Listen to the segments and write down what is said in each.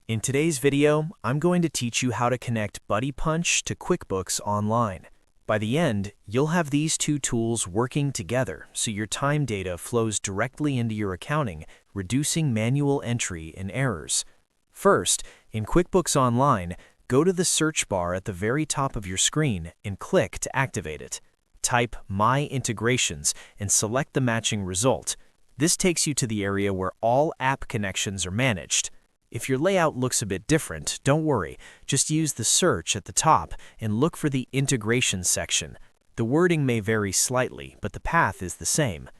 In today's video, I'm going to teach you how to connect Buddy Punch to QuickBooks Online. By the end, you'll have these two tools working together so your time data flows directly into your accounting, reducing manual entry and errors. First, in QuickBooks Online, go to the search bar at the very top of your screen and click to activate it. Type My Integrations and select the matching result. This takes you to the area where all app connections are managed. If your layout looks a bit different, don't worry. Just use the search at the top and look for the Integration section. The wording may vary slightly, but the path is the same.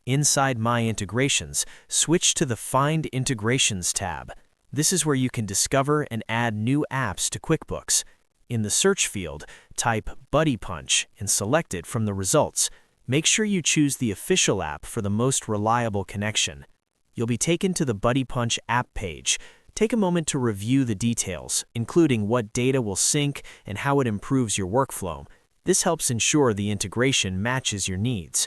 Inside My Integrations, switch to the Find Integrations tab. This is where you can discover and add new apps to QuickBooks. In the search field, type Buddy Punch and select it from the results. Make sure you choose the official app for the most reliable connection. You'll be taken to the Buddy Punch app page. Take a moment to review the details, including what data will sync and how it improves your workflow. This helps ensure the integration matches your needs.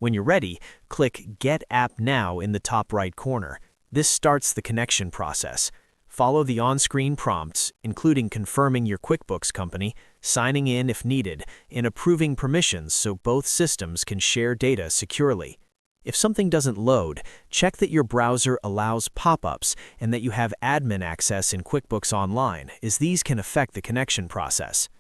When you're ready, click Get App Now in the top right corner. This starts the connection process. Follow the on-screen prompts, including confirming your QuickBooks company, signing in if needed, and approving permissions so both systems can share data securely. If something doesn't load, check that your browser allows pop-ups and that you have admin access in QuickBooks Online, as these can affect the connection process.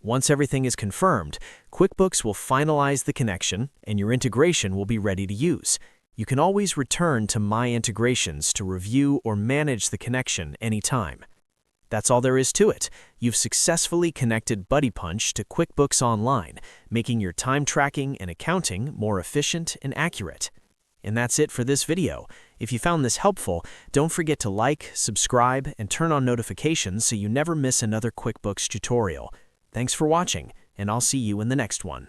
Once everything is confirmed, QuickBooks will finalize the connection and your integration will be ready to use. You can always return to My Integrations to review or manage the connection anytime. That's all there is to it. You've successfully connected Buddy Punch to QuickBooks Online, making your time tracking and accounting more efficient and accurate. And that's it for this video. If you found this helpful, don't forget to like, subscribe, and turn on notifications so you never miss another QuickBooks tutorial. Thanks for watching, and I'll see you in the next one.